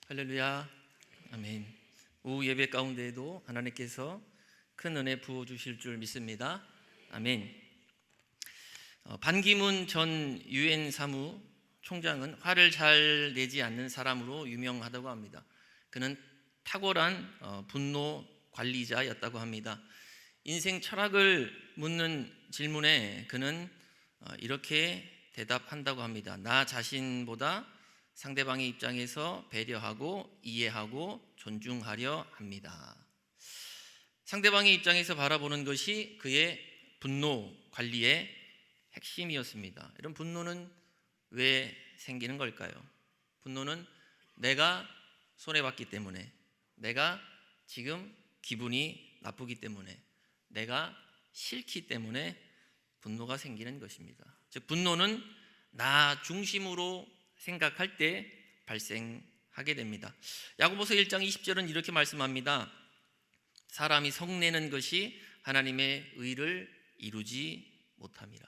할렐루야, 아멘. 오후 예배 가운데에도 하나님께서 큰 은혜 부어주실 줄 믿습니다. 아멘. 반기문 전 유엔 사무 총장은 화를 잘 내지 않는 사람으로 유명하다고 합니다. 그는 탁월한 분노 관리자였다고 합니다. 인생 철학을 묻는 질문에 그는 이렇게 대답한다고 합니다. 나 자신보다 상대방의 입장에서 배려하고 이해하고 존중하려 합니다. 상대방의 입장에서 바라보는 것이 그의 분노 관리의 핵심이었습니다. 이런 분노는 왜 생기는 걸까요? 분노는 내가 손해봤기 때문에, 내가 지금 기분이 나쁘기 때문에, 내가 싫기 때문에 분노가 생기는 것입니다. 즉 분노는 나 중심으로 생각할 때 발생하게 됩니다. 야고보서 1장 20절은 이렇게 말씀합니다. 사람이 성내는 것이 하나님의 의를 이루지 못함이라.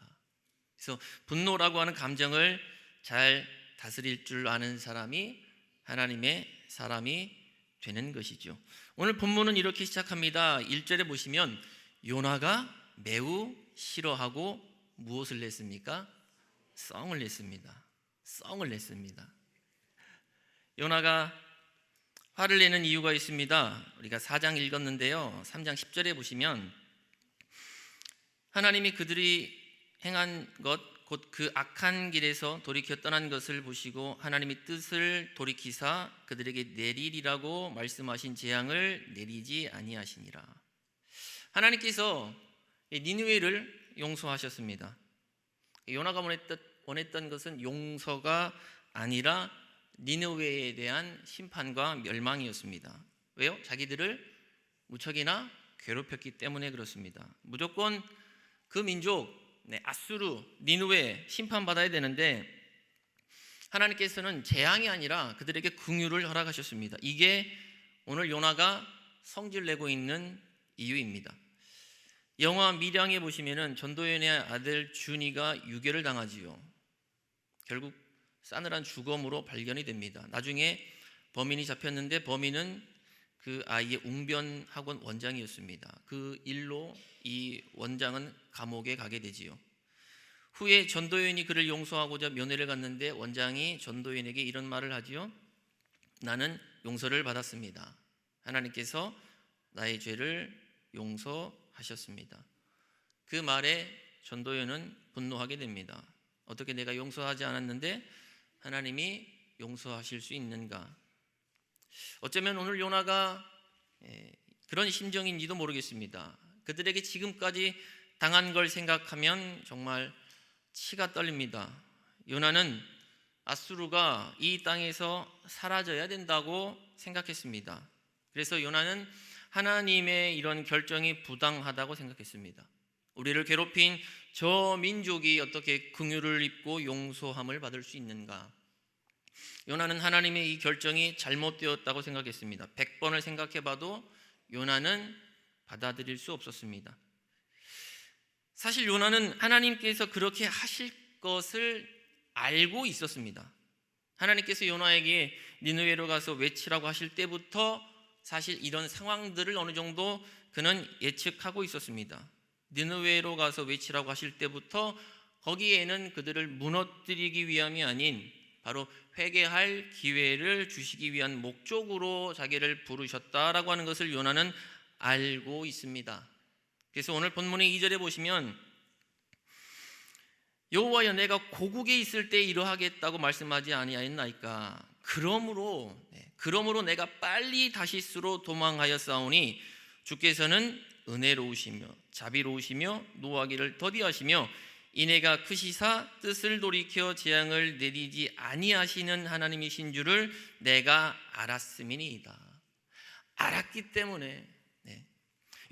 그래서 분노라고 하는 감정을 잘 다스릴 줄 아는 사람이 하나님의 사람이 되는 것이죠. 오늘 본문은 이렇게 시작합니다. 1절에 보시면 요나가 매우 싫어하고 무엇을 냈습니까? 썽을 냈습니다. 썽을 냈습니다. 요나가 화를 내는 이유가 있습니다. 우리가 4장 읽었는데요. 3장 10절에 보시면 하나님이 그들이 행한 것 곧 그 악한 길에서 돌이켜 떠난 것을 보시고 하나님이 뜻을 돌이키사 그들에게 내리리라고 말씀하신 재앙을 내리지 아니하시니라. 하나님께서 니느웨를 용서하셨습니다. 요나가 원했던 것은 용서가 아니라 니느웨에 대한 심판과 멸망이었습니다. 왜요? 자기들을 무척이나 괴롭혔기 때문에 그렇습니다. 무조건 그 민족 아수르, 니느웨 심판받아야 되는데 하나님께서는 재앙이 아니라 그들에게 긍휼을 허락하셨습니다. 이게 오늘 요나가 성질 내고 있는 이유입니다. 영화 밀양에 보시면은 전도연의 아들 준이가 유괴를 당하지요. 결국 싸늘한 죽음으로 발견이 됩니다. 나중에 범인이 잡혔는데 범인은 그 아이의 웅변학원 원장이었습니다. 그 일로 이 원장은 감옥에 가게 되지요. 후에 전도연이 그를 용서하고자 면회를 갔는데 원장이 전도연에게 이런 말을 하지요. 나는 용서를 받았습니다. 하나님께서 나의 죄를 용서하셨습니다. 그 말에 전도연은 분노하게 됩니다. 어떻게 내가 용서하지 않았는데 하나님이 용서하실 수 있는가? 어쩌면 오늘 요나가 그런 심정인지도 모르겠습니다. 그들에게 지금까지 당한 걸 생각하면 정말 치가 떨립니다. 요나는 아수르가 이 땅에서 사라져야 된다고 생각했습니다. 그래서 요나는 하나님의 이런 결정이 부당하다고 생각했습니다. 우리를 괴롭힌 저 민족이 어떻게 긍휼을 입고 용서함을 받을 수 있는가? 요나는 하나님의 이 결정이 잘못되었다고 생각했습니다. 100번을 생각해봐도 요나는 받아들일 수 없었습니다. 사실 요나는 하나님께서 그렇게 하실 것을 알고 있었습니다. 하나님께서 요나에게 니느웨로 가서 외치라고 하실 때부터 사실 이런 상황들을 어느 정도 그는 예측하고 있었습니다. 니느웨로 가서 외치라고 하실 때부터 거기에는 그들을 무너뜨리기 위함이 아닌 바로 회개할 기회를 주시기 위한 목적으로 자기를 부르셨다라고 하는 것을 요나는 알고 있습니다. 그래서 오늘 본문의 2절에 보시면 여호와여 내가 고국에 있을 때 이러하겠다고 말씀하지 아니하였나이까. 그러므로 내가 빨리 다시스로 도망하였사오니 주께서는 은혜로우시며 자비로우시며 노하기를 더디하시며 이내가 크시사 뜻을 돌이켜 재앙을 내리지 아니하시는 하나님이신 줄을 내가 알았음이니이다. 알았기 때문에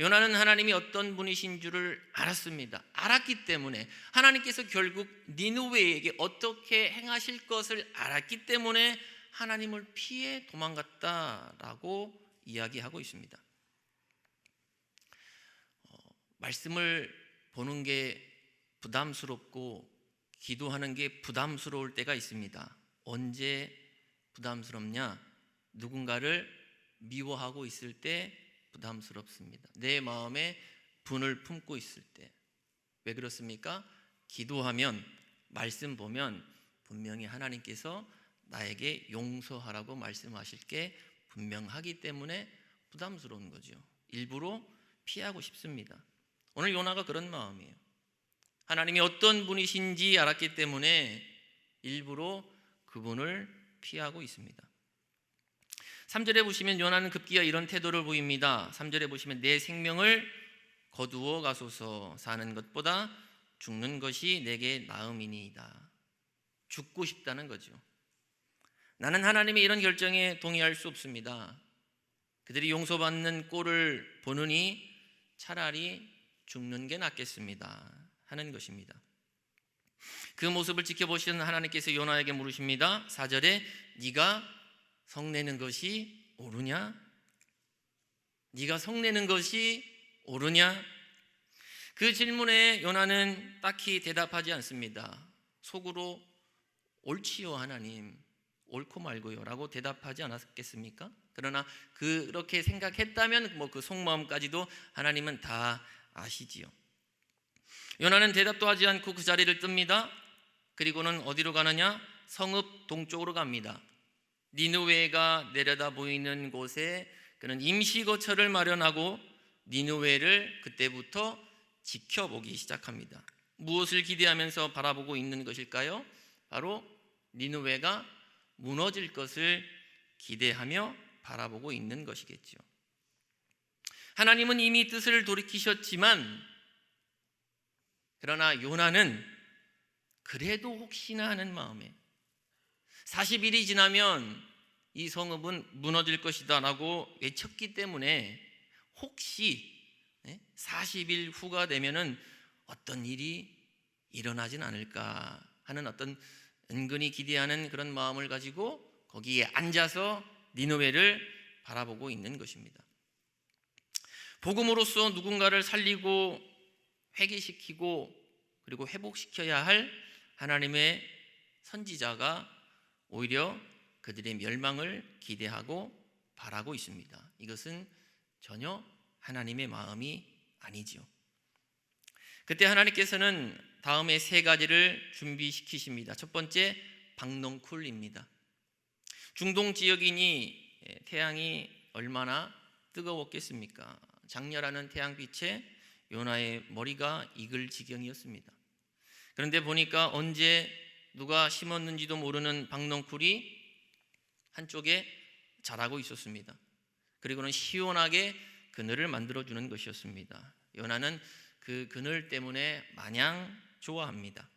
요나는 하나님이 어떤 분이신 줄을 알았습니다. 알았기 때문에 하나님께서 결국 니느웨에게 어떻게 행하실 것을 알았기 때문에 하나님을 피해 도망갔다라고 이야기하고 있습니다. 말씀을 보는 게 부담스럽고 기도하는 게 부담스러울 때가 있습니다. 언제 부담스럽냐? 누군가를 미워하고 있을 때 부담스럽습니다. 내 마음에 분을 품고 있을 때. 왜 그렇습니까? 기도하면, 말씀 보면 분명히 하나님께서 나에게 용서하라고 말씀하실 게 분명하기 때문에 부담스러운 거죠. 일부러 피하고 싶습니다. 오늘 요나가 그런 마음이에요. 하나님이 어떤 분이신지 알았기 때문에 일부러 그분을 피하고 있습니다. 3절에 보시면 요나는 급기야 이런 태도를 보입니다. 3절에 보시면 내 생명을 거두어 가소서, 사는 것보다 죽는 것이 내게 나음이니이다. 죽고 싶다는 거죠. 나는 하나님의 이런 결정에 동의할 수 없습니다. 그들이 용서받는 꼴을 보느니 차라리 죽는 게 낫겠습니다 하는 것입니다. 그 모습을 지켜보시는 하나님께서 요나에게 물으십니다. 4절에 네가 성내는 것이 옳으냐? 네가 성내는 것이 옳으냐? 그 질문에 요나는 딱히 대답하지 않습니다. 속으로 옳지요 하나님, 옳고 말고요 라고 대답하지 않았겠습니까? 그러나 그렇게 생각했다면 그 속마음까지도 하나님은 다 아시지요. 요나는 대답도 하지 않고 그 자리를 뜹니다. 그리고는 어디로 가느냐? 성읍 동쪽으로 갑니다. 니느웨가 내려다 보이는 곳에 그는 임시거처를 마련하고 니느웨를 그때부터 지켜보기 시작합니다. 무엇을 기대하면서 바라보고 있는 것일까요? 바로 니느웨가 무너질 것을 기대하며 바라보고 있는 것이겠죠. 하나님은 이미 뜻을 돌이키셨지만 그러나 요나는 그래도 혹시나 하는 마음에 40일이 지나면 이 성읍은 무너질 것이다 라고 외쳤기 때문에 혹시 40일 후가 되면은 어떤 일이 일어나진 않을까 하는 어떤 은근히 기대하는 그런 마음을 가지고 거기에 앉아서 니느웨를 바라보고 있는 것입니다. 복음으로써 누군가를 살리고 회개시키고 그리고 회복시켜야 할 하나님의 선지자가 오히려 그들의 멸망을 기대하고 바라고 있습니다. 이것은 전혀 하나님의 마음이 아니지요. 그때 하나님께서는 다음에 세 가지를 준비시키십니다. 첫 번째, 박넝쿨입니다. 중동 지역이니 태양이 얼마나 뜨거웠겠습니까? 장렬하는 태양빛에 요나의 머리가 익을 지경이었습니다. 그런데 보니까 언제 누가 심었는지도 모르는 박넝쿨이 한쪽에 자라고 있었습니다. 그리고는 시원하게 그늘을 만들어주는 것이었습니다. 요나는 그 그늘 때문에 마냥 좋아합니다.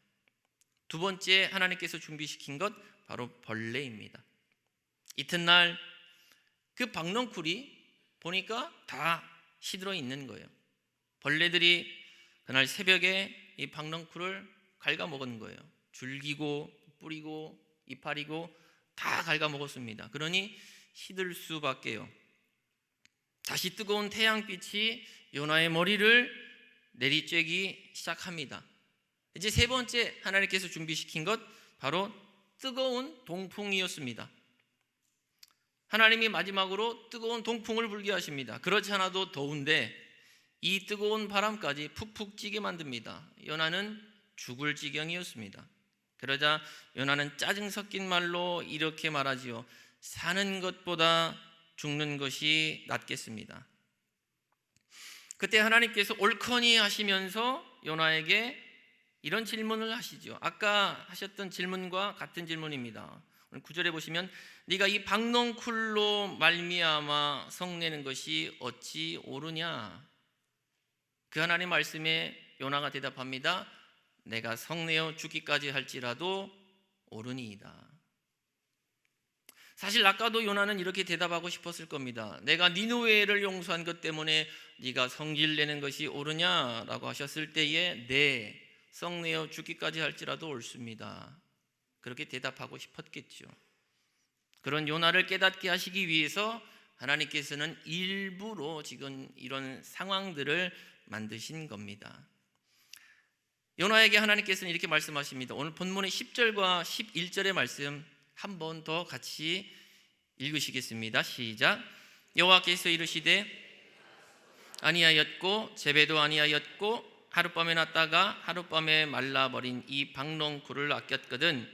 두 번째 하나님께서 준비시킨 것 바로 벌레입니다. 이튿날 그 박넝쿨이 보니까 다 시들어 있는 거예요. 벌레들이 그날 새벽에 이 박넝쿨을 갉아먹은 거예요. 줄기고 뿌리고 이파리고 다 갉아먹었습니다. 그러니 시들 수밖에요. 다시 뜨거운 태양빛이 요나의 머리를 내리쬐기 시작합니다. 이제 세 번째 하나님께서 준비시킨 것 바로 뜨거운 동풍이었습니다. 하나님이 마지막으로 뜨거운 동풍을 불게 하십니다. 그렇지 않아도 더운데 이 뜨거운 바람까지 푹푹 찌게 만듭니다. 요나는 죽을 지경이었습니다. 그러자 요나는 짜증 섞인 말로 이렇게 말하지요. 사는 것보다 죽는 것이 낫겠습니다. 그때 하나님께서 옳거니 하시면서 요나에게 이런 질문을 하시죠. 아까 하셨던 질문과 같은 질문입니다. 오늘 9절에 보시면 네가 이 박넝쿨로 말미암아 성내는 것이 어찌 옳으냐? 그 하나님 말씀에 요나가 대답합니다. 내가 성내어 죽기까지 할지라도 옳으니이다. 사실 아까도 요나는 이렇게 대답하고 싶었을 겁니다. 내가 니느웨를 용서한 것 때문에 네가 성질내는 것이 옳으냐라고 하셨을 때에 네, 성내어 죽기까지 할지라도 옳습니다. 그렇게 대답하고 싶었겠죠. 그런 요나를 깨닫게 하시기 위해서 하나님께서는 일부러 지금 이런 상황들을 만드신 겁니다. 요나에게 하나님께서는 이렇게 말씀하십니다. 오늘 본문의 10절과 11절의 말씀 한 번 더 같이 읽으시겠습니다. 시작. 여호와께서 이르시되 아니하였고 재배도 아니하였고 하룻밤에 났다가 하룻밤에 말라버린 이 박농쿨을 아꼈거든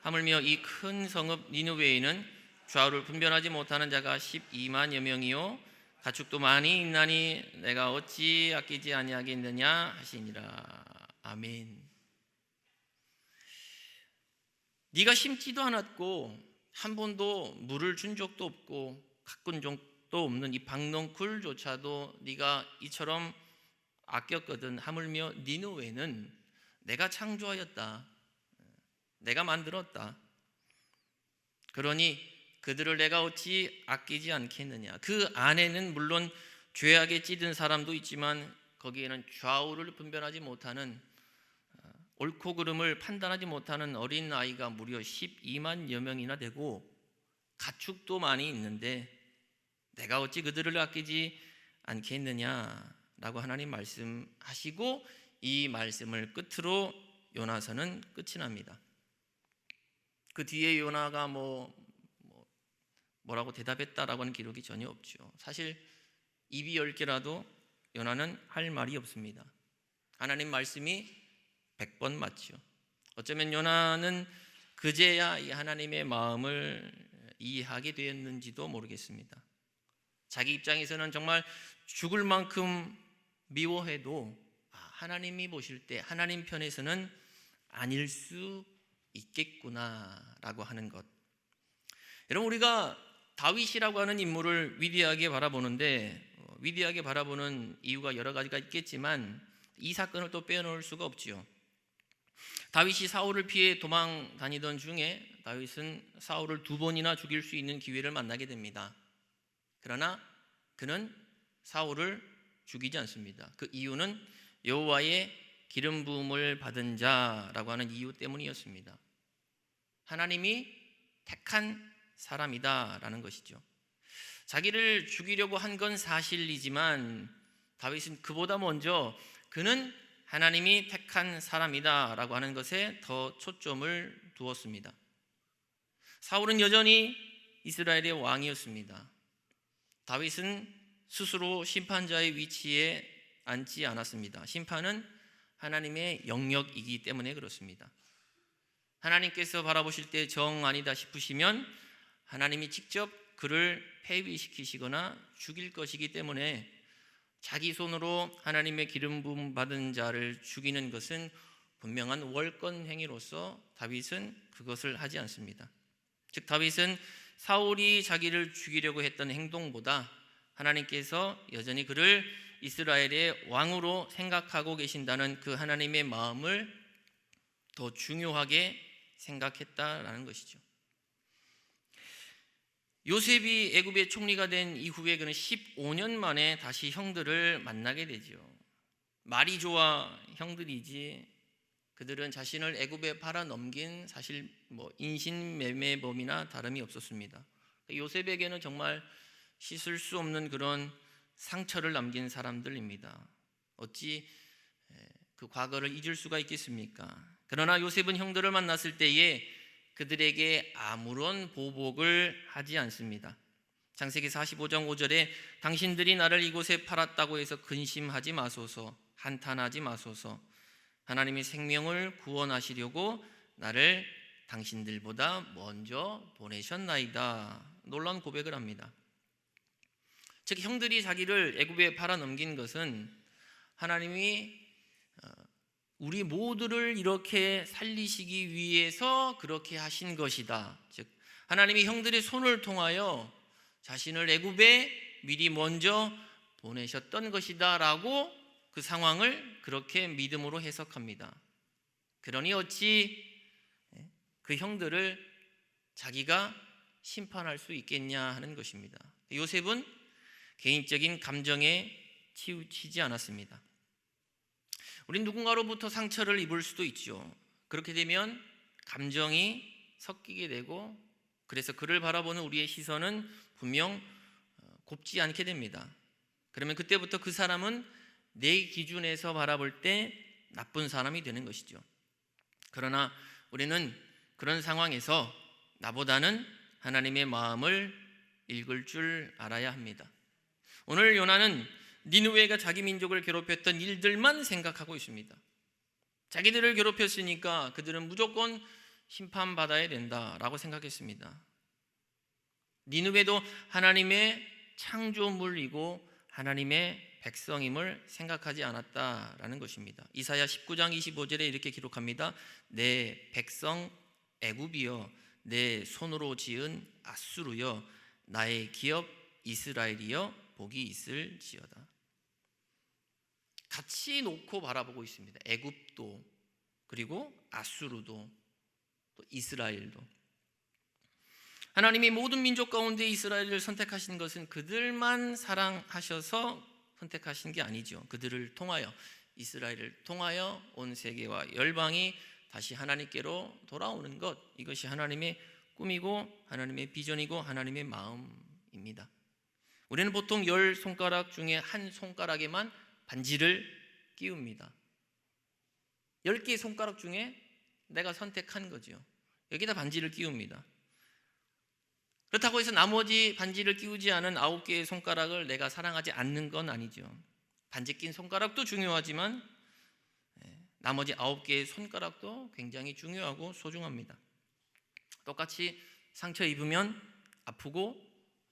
하물며 이 큰 성읍 니느웨에는 좌우를 분별하지 못하는 자가 12만여 명이요 가축도 많이 있나니 내가 어찌 아끼지 아니하겠느냐 하시니라. 아멘. 네가 심지도 않았고 한 번도 물을 준 적도 없고 가꾼 적도 없는 이 박농쿨조차도 네가 이처럼 아꼈거든 하물며 니느웨는 내가 창조하였다. 내가 만들었다. 그러니 그들을 내가 어찌 아끼지 않겠느냐. 그 안에는 물론 죄악에 찌든 사람도 있지만 거기에는 좌우를 분별하지 못하는 옳고 그름을 판단하지 못하는 어린 아이가 무려 12만여 명이나 되고 가축도 많이 있는데 내가 어찌 그들을 아끼지 않겠느냐라고 하나님 말씀하시고 이 말씀을 끝으로 요나서는 끝이 납니다. 그 뒤에 요나가 뭐라고 대답했다라고 하는 기록이 전혀 없죠. 사실 입이 10개라도 요나는 할 말이 없습니다. 하나님 말씀이 100번 맞죠. 어쩌면 요나는 그제야 이 하나님의 마음을 이해하게 되었는지도 모르겠습니다. 자기 입장에서는 정말 죽을 만큼 미워해도 하나님이 보실 때 하나님 편에서는 아닐 수 있겠구나라고 하는 것. 여러분, 우리가 다윗이라고 하는 인물을 위대하게 바라보는데 위대하게 바라보는 이유가 여러 가지가 있겠지만 이 사건을 또 빼놓을 수가 없지요. 다윗이 사울을 피해 도망 다니던 중에 다윗은 사울을 2번이나 죽일 수 있는 기회를 만나게 됩니다. 그러나 그는 사울을 죽이지 않습니다. 그 이유는 여호와의 기름 부음을 받은 자라고 하는 이유 때문이었습니다. 하나님이 택한 사람이다라는 것이죠. 자기를 죽이려고 한 건 사실이지만 다윗은 그보다 먼저 그는 하나님이 택한 사람이다라고 하는 것에 더 초점을 두었습니다. 사울은 여전히 이스라엘의 왕이었습니다. 다윗은 스스로 심판자의 위치에 앉지 않았습니다. 심판은 하나님의 영역이기 때문에 그렇습니다. 하나님께서 바라보실 때 정 아니다 싶으시면 하나님이 직접 그를 폐위시키시거나 죽일 것이기 때문에 자기 손으로 하나님의 기름 부음 받은 자를 죽이는 것은 분명한 월권 행위로서 다윗은 그것을 하지 않습니다. 즉 다윗은 사울이 자기를 죽이려고 했던 행동보다 하나님께서 여전히 그를 이스라엘의 왕으로 생각하고 계신다는 그 하나님의 마음을 더 중요하게 생각했다라는 것이죠. 요셉이 애굽의 총리가 된 이후에 그는 15년 만에 다시 형들을 만나게 되죠. 말이 좋아 형들이지 그들은 자신을 애굽에 팔아 넘긴 사실 인신매매범이나 다름이 없었습니다. 요셉에게는 정말 씻을 수 없는 그런 상처를 남긴 사람들입니다. 어찌 그 과거를 잊을 수가 있겠습니까? 그러나 요셉은 형들을 만났을 때에 그들에게 아무런 보복을 하지 않습니다. 창세기 45장 5절에 당신들이 나를 이곳에 팔았다고 해서 근심하지 마소서, 한탄하지 마소서. 하나님이 생명을 구원하시려고 나를 당신들보다 먼저 보내셨나이다. 놀라운 고백을 합니다. 즉 형들이 자기를 애굽에 팔아 넘긴 것은 하나님이 우리 모두를 이렇게 살리시기 위해서 그렇게 하신 것이다. 즉 하나님이 형들의 손을 통하여 자신을 애굽에 미리 먼저 보내셨던 것이다 라고 그 상황을 그렇게 믿음으로 해석합니다. 그러니 어찌 그 형들을 자기가 심판할 수 있겠냐 하는 것입니다. 요셉은 개인적인 감정에 치우치지 않았습니다. 우린 누군가로부터 상처를 입을 수도 있죠. 그렇게 되면 감정이 섞이게 되고 그래서 그를 바라보는 우리의 시선은 분명 곱지 않게 됩니다. 그러면 그때부터 그 사람은 내 기준에서 바라볼 때 나쁜 사람이 되는 것이죠. 그러나 우리는 그런 상황에서 나보다는 하나님의 마음을 읽을 줄 알아야 합니다. 오늘 요나는 니느웨가 자기 민족을 괴롭혔던 일들만 생각하고 있습니다. 자기들을 괴롭혔으니까 그들은 무조건 심판받아야 된다라고 생각했습니다. 니느웨도 하나님의 창조물이고 하나님의 백성임을 생각하지 않았다라는 것입니다. 이사야 19장 25절에 이렇게 기록합니다. 내 백성 애굽이여, 내 손으로 지은 아수르여, 나의 기업 이스라엘이여, 복이 있을지어다. 같이 놓고 바라보고 있습니다. 애굽도, 그리고 아수르도, 또 이스라엘도. 하나님이 모든 민족 가운데 이스라엘을 선택하신 것은 그들만 사랑하셔서 선택하신 게 아니죠. 그들을 통하여, 이스라엘을 통하여 온 세계와 열방이 다시 하나님께로 돌아오는 것, 이것이 하나님의 꿈이고 하나님의 비전이고 하나님의 마음입니다. 우리는 보통 10손가락 중에 한 손가락에만 반지를 끼웁니다. 10개의 손가락 중에 내가 선택한 거죠. 여기다 반지를 끼웁니다. 그렇다고 해서 나머지 반지를 끼우지 않은 9개의 손가락을 내가 사랑하지 않는 건 아니죠. 반지 낀 손가락도 중요하지만 나머지 9개의 손가락도 굉장히 중요하고 소중합니다. 똑같이 상처 입으면 아프고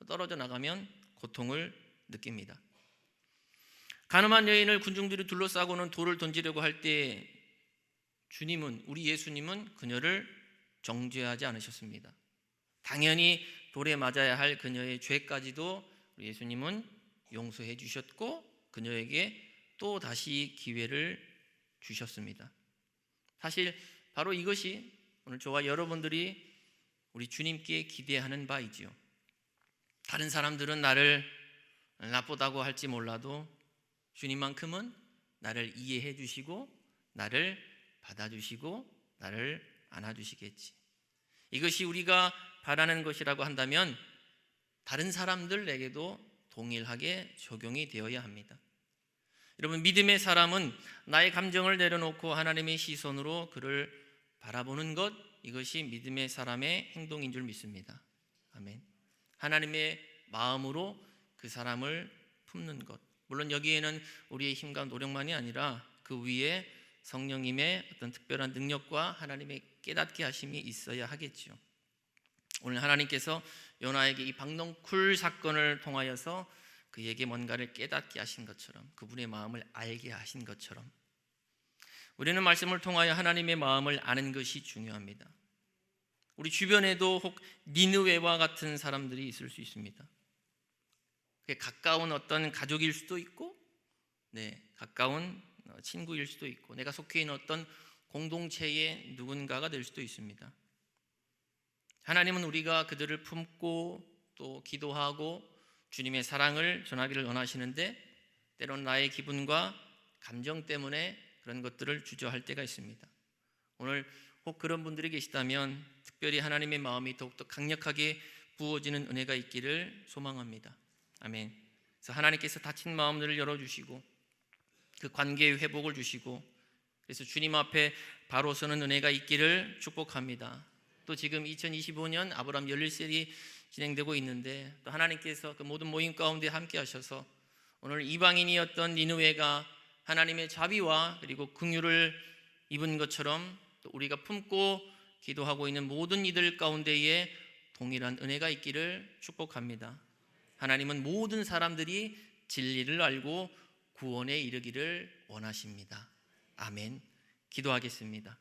떨어져 나가면 고통을 느낍니다. 가늠한 여인을 군중들이 둘러싸고는 돌을 던지려고 할 때 주님은, 우리 예수님은 그녀를 정죄하지 않으셨습니다. 당연히 돌에 맞아야 할 그녀의 죄까지도 우리 예수님은 용서해 주셨고 그녀에게 또 다시 기회를 주셨습니다. 사실 바로 이것이 오늘 저와 여러분들이 우리 주님께 기대하는 바이지요. 다른 사람들은 나를 나쁘다고 할지 몰라도 주님만큼은 나를 이해해 주시고 나를 받아주시고 나를 안아주시겠지. 이것이 우리가 바라는 것이라고 한다면 다른 사람들에게도 동일하게 적용이 되어야 합니다. 여러분, 믿음의 사람은 나의 감정을 내려놓고 하나님의 시선으로 그를 바라보는 것, 이것이 믿음의 사람의 행동인 줄 믿습니다. 아멘. 하나님의 마음으로 그 사람을 품는 것. 물론 여기에는 우리의 힘과 노력만이 아니라 그 위에 성령님의 어떤 특별한 능력과 하나님의 깨닫게 하심이 있어야 하겠죠. 오늘 하나님께서 요나에게 이 박넝쿨 사건을 통하여서 그에게 뭔가를 깨닫게 하신 것처럼, 그분의 마음을 알게 하신 것처럼 우리는 말씀을 통하여 하나님의 마음을 아는 것이 중요합니다. 우리 주변에도 혹 니느웨와 같은 사람들이 있을 수 있습니다. 그게 가까운 어떤 가족일 수도 있고, 가까운 친구일 수도 있고, 내가 속해 있는 어떤 공동체의 누군가가 될 수도 있습니다. 하나님은 우리가 그들을 품고 또 기도하고 주님의 사랑을 전하기를 원하시는데 때론 나의 기분과 감정 때문에 그런 것들을 주저할 때가 있습니다. 오늘 혹 그런 분들이 계시다면 특별히 하나님의 마음이 더욱더 강력하게 부어지는 은혜가 있기를 소망합니다. 아멘. 그래서 하나님께서 다친 마음들을 열어주시고 그 관계의 회복을 주시고 그래서 주님 앞에 바로 서는 은혜가 있기를 축복합니다. 또 지금 2025년 아브라함 열릴셀이 진행되고 있는데 또 하나님께서 그 모든 모임 가운데 함께 하셔서 오늘 이방인이었던 니느웨가 하나님의 자비와 그리고 긍휼을 입은 것처럼 또 우리가 품고 기도하고 있는 모든 이들 가운데에 동일한 은혜가 있기를 축복합니다. 하나님은 모든 사람들이 진리를 알고 구원에 이르기를 원하십니다. 아멘. 기도하겠습니다.